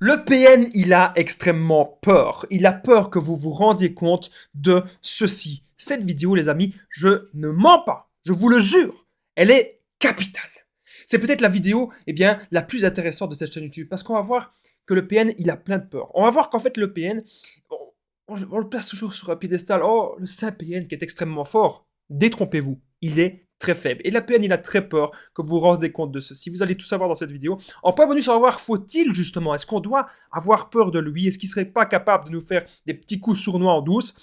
Le PN, il a extrêmement peur. Il a peur que vous vous rendiez compte de ceci. Cette vidéo, les amis, je ne mens pas. Je vous le jure. Elle est capitale. C'est peut-être la vidéo, la plus intéressante de cette chaîne YouTube. Parce qu'on va voir que le PN, il a plein de peur. On va voir qu'en fait, le PN, on le place toujours sur un piédestal. Oh, le saint PN qui est extrêmement fort. Détrompez-vous. Il est très faible. Et la PN, il a très peur que vous vous rendez compte de ceci. Vous allez tout savoir dans cette vidéo. En point bonus, on va voir, faut-il justement, est-ce qu'on doit avoir peur de lui? Est-ce qu'il serait pas capable de nous faire des petits coups sournois en douce?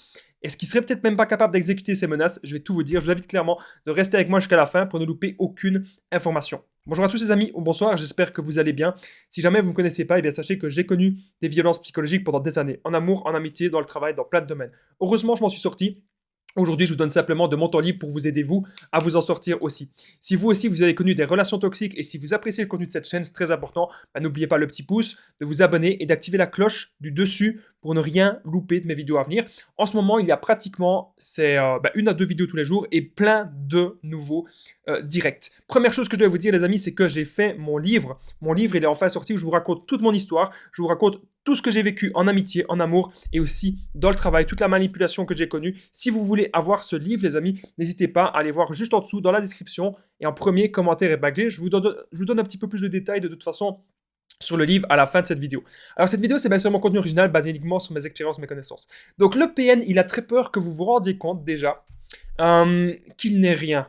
Est-ce qu'il serait peut-être même pas capable d'exécuter ses menaces? Je vais tout vous dire. Je vous invite clairement de rester avec moi jusqu'à la fin pour ne louper aucune information. Bonjour à tous les amis, ou bonsoir, j'espère que vous allez bien. Si jamais vous ne me connaissez pas, sachez que j'ai connu des violences psychologiques pendant des années, en amour, en amitié, dans le travail, dans plein de domaines. Heureusement, je m'en suis sorti. Aujourd'hui, je vous donne simplement de mon temps libre pour vous aider, vous, à vous en sortir aussi. Si vous aussi, vous avez connu des relations toxiques et si vous appréciez le contenu de cette chaîne, c'est très important, n'oubliez pas le petit pouce, de vous abonner et d'activer la cloche du dessus pour ne rien louper de mes vidéos à venir. En ce moment, il y a pratiquement une à deux vidéos tous les jours et plein de nouveaux directs. Première chose que je dois vous dire, les amis, c'est que j'ai fait mon livre. Mon livre, il est enfin sorti où je vous raconte toute mon histoire, je vous raconte tout ce que j'ai vécu en amitié, en amour et aussi dans le travail, toute la manipulation que j'ai connue. Si vous voulez avoir ce livre, les amis, n'hésitez pas à aller voir juste en dessous dans la description et en premier commentaire épinglé. Je vous donne un petit peu plus de détails de toute façon sur le livre à la fin de cette vidéo. Alors cette vidéo, c'est bien sûr mon contenu original basé uniquement sur mes expériences, mes connaissances. Donc le PN, il a très peur que vous vous rendiez compte déjà qu'il n'est rien.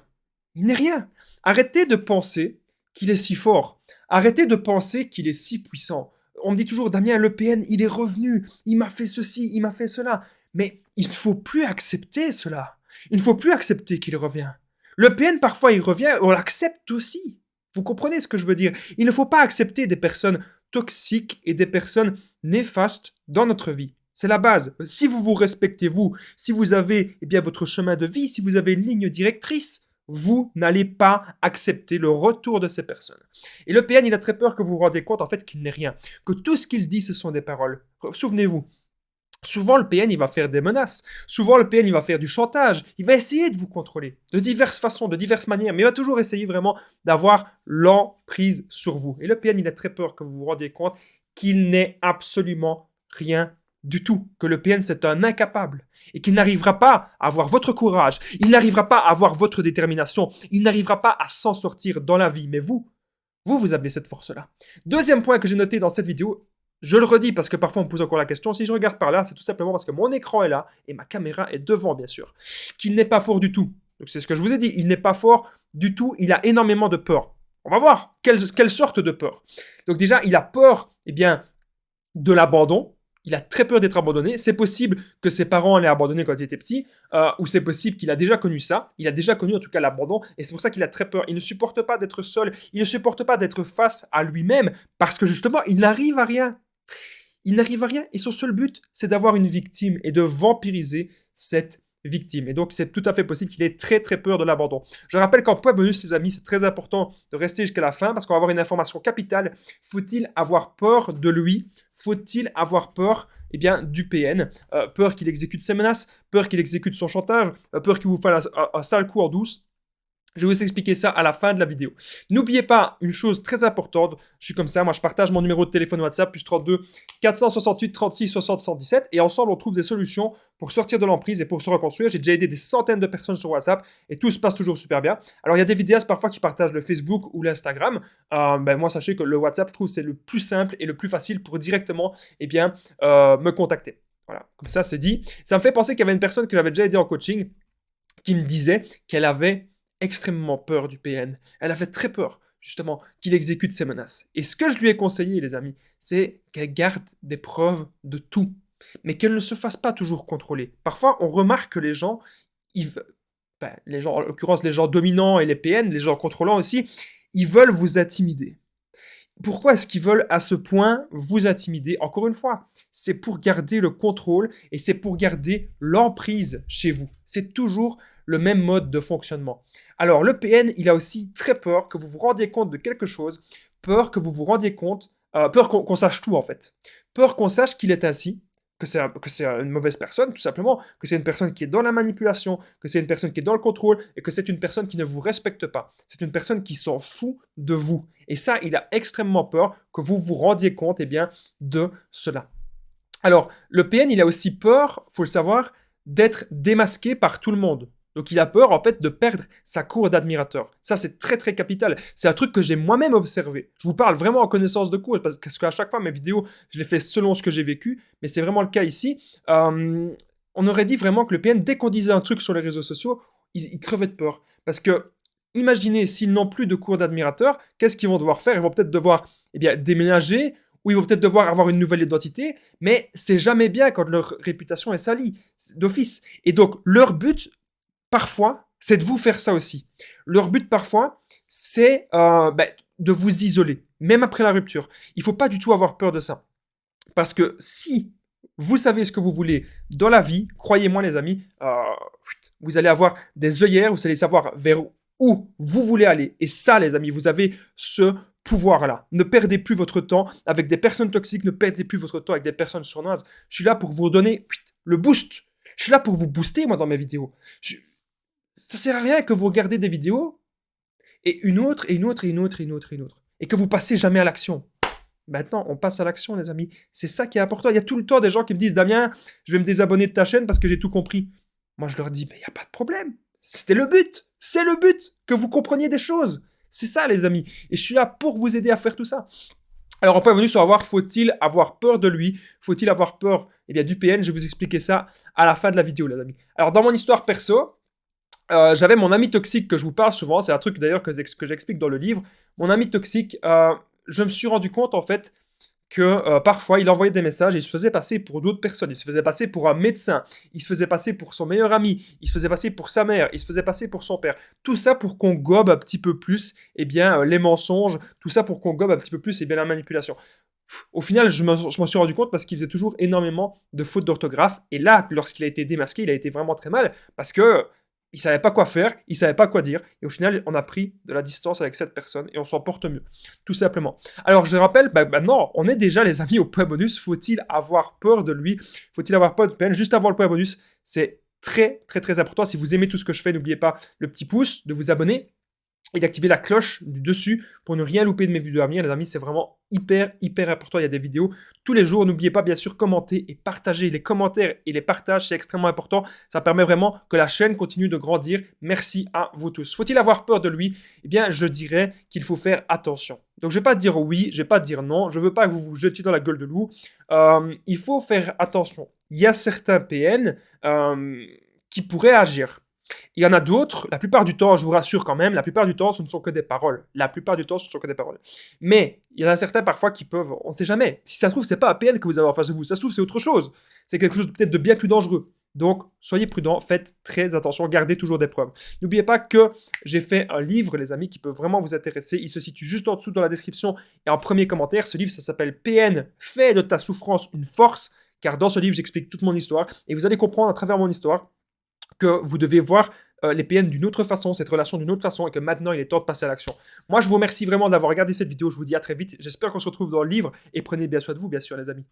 Il n'est rien. Arrêtez de penser qu'il est si fort. Arrêtez de penser qu'il est si puissant. On me dit toujours, Damien, le PN, il est revenu, il m'a fait ceci, il m'a fait cela. Mais il ne faut plus accepter cela. Il ne faut plus accepter qu'il revient. Le PN, parfois, il revient, on l'accepte aussi. Vous comprenez ce que je veux dire? Il ne faut pas accepter des personnes toxiques et des personnes néfastes dans notre vie. C'est la base. Si vous vous respectez, vous, si vous avez votre chemin de vie, si vous avez une ligne directrice, vous n'allez pas accepter le retour de ces personnes. Et le PN, il a très peur que vous vous rendiez compte en fait qu'il n'est rien, que tout ce qu'il dit, ce sont des paroles. Souvenez-vous, souvent le PN, il va faire des menaces, souvent le PN, il va faire du chantage, il va essayer de vous contrôler, de diverses façons, de diverses manières, mais il va toujours essayer vraiment d'avoir l'emprise sur vous. Et le PN, il a très peur que vous vous rendiez compte qu'il n'est absolument rien du tout, que le PN c'est un incapable et qu'il n'arrivera pas à avoir votre courage, il n'arrivera pas à avoir votre détermination, il n'arrivera pas à s'en sortir dans la vie, mais vous avez cette force-là. Deuxième point que j'ai noté dans cette vidéo, je le redis parce que parfois on me pose encore la question, si je regarde par là, c'est tout simplement parce que mon écran est là et ma caméra est devant bien sûr, qu'il n'est pas fort du tout. Donc c'est ce que je vous ai dit, il n'est pas fort du tout, il a énormément de peur. On va voir quelle sorte de peur. Donc déjà, il a peur de l'abandon. Il a très peur d'être abandonné. C'est possible que ses parents l'aient abandonné quand il était petit, ou c'est possible qu'il a déjà connu ça. Il a déjà connu en tout cas l'abandon, et c'est pour ça qu'il a très peur. Il ne supporte pas d'être seul, il ne supporte pas d'être face à lui-même, parce que justement, il n'arrive à rien. Il n'arrive à rien, et son seul but, c'est d'avoir une victime et de vampiriser cette victime. Et donc, c'est tout à fait possible qu'il ait très très peur de l'abandon. Je rappelle qu'en point bonus, les amis, c'est très important de rester jusqu'à la fin parce qu'on va avoir une information capitale. Faut-il avoir peur de lui? Faut-il avoir peur du PN? Peur qu'il exécute ses menaces, peur qu'il exécute son chantage, peur qu'il vous fasse un sale coup en douce? Je vais vous expliquer ça à la fin de la vidéo. N'oubliez pas une chose très importante, je suis comme ça, moi je partage mon numéro de téléphone WhatsApp, plus 32 468 36 60 117, et ensemble on trouve des solutions pour sortir de l'emprise et pour se reconstruire. J'ai déjà aidé des centaines de personnes sur WhatsApp et tout se passe toujours super bien. Alors il y a des vidéastes parfois qui partagent le Facebook ou l'Instagram. Moi sachez que le WhatsApp, je trouve c'est le plus simple et le plus facile pour directement me contacter. Voilà, comme ça c'est dit. Ça me fait penser qu'il y avait une personne que j'avais déjà aidé en coaching qui me disait qu'elle avait extrêmement peur du PN. Elle avait très peur, justement, qu'il exécute ses menaces. Et ce que je lui ai conseillé, les amis, c'est qu'elle garde des preuves de tout, mais qu'elle ne se fasse pas toujours contrôler. Parfois, on remarque que les gens, en l'occurrence les gens dominants et les PN, les gens contrôlants aussi, ils veulent vous intimider. Pourquoi est-ce qu'ils veulent à ce point vous intimider? Encore une fois, c'est pour garder le contrôle et c'est pour garder l'emprise chez vous. C'est toujours le même mode de fonctionnement. Alors, le PN, il a aussi très peur que vous vous rendiez compte de quelque chose, peur que vous vous rendiez compte, peur qu'on sache tout en fait. Peur qu'on sache qu'il est ainsi, que c'est une mauvaise personne, tout simplement, que c'est une personne qui est dans la manipulation, que c'est une personne qui est dans le contrôle, et que c'est une personne qui ne vous respecte pas. C'est une personne qui s'en fout de vous. Et ça, il a extrêmement peur que vous vous rendiez compte, eh bien, de cela. Alors, le PN, il a aussi peur, faut le savoir, d'être démasqué par tout le monde. Donc il a peur en fait de perdre sa cour d'admirateurs. Ça c'est très très capital. C'est un truc que j'ai moi-même observé. Je vous parle vraiment en connaissance de cause parce qu'à chaque fois mes vidéos, je les fais selon ce que j'ai vécu, mais c'est vraiment le cas ici. On aurait dit vraiment que le PN, dès qu'on disait un truc sur les réseaux sociaux, il crevait de peur. Parce que imaginez s'ils n'ont plus de cour d'admirateurs, qu'est-ce qu'ils vont devoir faire? Ils vont peut-être devoir déménager, ou ils vont peut-être devoir avoir une nouvelle identité, mais c'est jamais bien quand leur réputation est salie d'office. Et donc leur but parfois, c'est de vous faire ça aussi. Leur but, parfois, c'est de vous isoler, même après la rupture. Il ne faut pas du tout avoir peur de ça. Parce que si vous savez ce que vous voulez dans la vie, croyez-moi les amis, vous allez avoir des œillères, vous allez savoir vers où vous voulez aller. Et ça, les amis, vous avez ce pouvoir-là. Ne perdez plus votre temps avec des personnes toxiques, ne perdez plus votre temps avec des personnes sournoises. Je suis là pour vous donner le boost. Je suis là pour vous booster, moi, dans mes vidéos. Ça sert à rien que vous regardez des vidéos et une autre, et une autre, et une autre, et une autre, et une autre. Et que vous passez jamais à l'action. Maintenant, on passe à l'action, les amis. C'est ça qui est important. Il y a tout le temps des gens qui me disent « Damien, je vais me désabonner de ta chaîne parce que j'ai tout compris. » Moi, je leur dis « Mais il n'y a pas de problème. C'était le but. C'est le but que vous compreniez des choses. C'est ça, les amis. Et je suis là pour vous aider à faire tout ça. » Alors, on peut revenir sur faut-il avoir peur de lui? Faut-il avoir peur du PN? Je vais vous expliquer ça à la fin de la vidéo, les amis. Alors, dans mon histoire perso, j'avais mon ami toxique que je vous parle souvent, c'est un truc d'ailleurs que j'explique dans le livre. Mon ami toxique, je me suis rendu compte en fait que parfois il envoyait des messages et il se faisait passer pour d'autres personnes. Il se faisait passer pour un médecin, il se faisait passer pour son meilleur ami, il se faisait passer pour sa mère, il se faisait passer pour son père. Tout ça pour qu'on gobe un petit peu plus les mensonges, tout ça pour qu'on gobe un petit peu plus la manipulation. Au final, je m'en suis rendu compte parce qu'il faisait toujours énormément de fautes d'orthographe. Et là, lorsqu'il a été démasqué, il a été vraiment très mal parce que il savait pas quoi faire, il savait pas quoi dire, et au final, on a pris de la distance avec cette personne, et on s'en porte mieux, tout simplement. Alors, je rappelle, maintenant, on est déjà, les amis, au point bonus, faut-il avoir peur de lui? Faut-il avoir peur de PN? Juste avant le point bonus, c'est très, très, très important. Si vous aimez tout ce que je fais, n'oubliez pas le petit pouce, de vous abonner, et d'activer la cloche du dessus pour ne rien louper de mes vidéos à venir. Les amis, c'est vraiment hyper, hyper important. Il y a des vidéos tous les jours. N'oubliez pas, bien sûr, commenter et partager. Les commentaires et les partages, c'est extrêmement important. Ça permet vraiment que la chaîne continue de grandir. Merci à vous tous. Faut-il avoir peur de lui? Eh bien, je dirais qu'il faut faire attention. Donc, je ne vais pas dire oui, je ne vais pas dire non. Je ne veux pas que vous vous jetiez dans la gueule de loup. Il faut faire attention. Il y a certains PN qui pourraient agir. Il y en a d'autres, la plupart du temps, je vous rassure quand même, la plupart du temps, ce ne sont que des paroles. La plupart du temps, ce ne sont que des paroles. Mais il y en a certains parfois qui peuvent, on ne sait jamais. Si ça se trouve, c'est pas un PN que vous avez en face de vous, ça se trouve, c'est autre chose. C'est quelque chose peut-être de bien plus dangereux. Donc, soyez prudents, faites très attention, gardez toujours des preuves. N'oubliez pas que j'ai fait un livre, les amis, qui peut vraiment vous intéresser. Il se situe juste en dessous dans la description et en premier commentaire. Ce livre, ça s'appelle PN, fais de ta souffrance une force, car dans ce livre, j'explique toute mon histoire et vous allez comprendre à travers mon histoire que vous devez voir les PN d'une autre façon, cette relation d'une autre façon, et que maintenant il est temps de passer à l'action. Moi, je vous remercie vraiment d'avoir regardé cette vidéo, je vous dis à très vite, j'espère qu'on se retrouve dans le livre, et prenez bien soin de vous, bien sûr, les amis.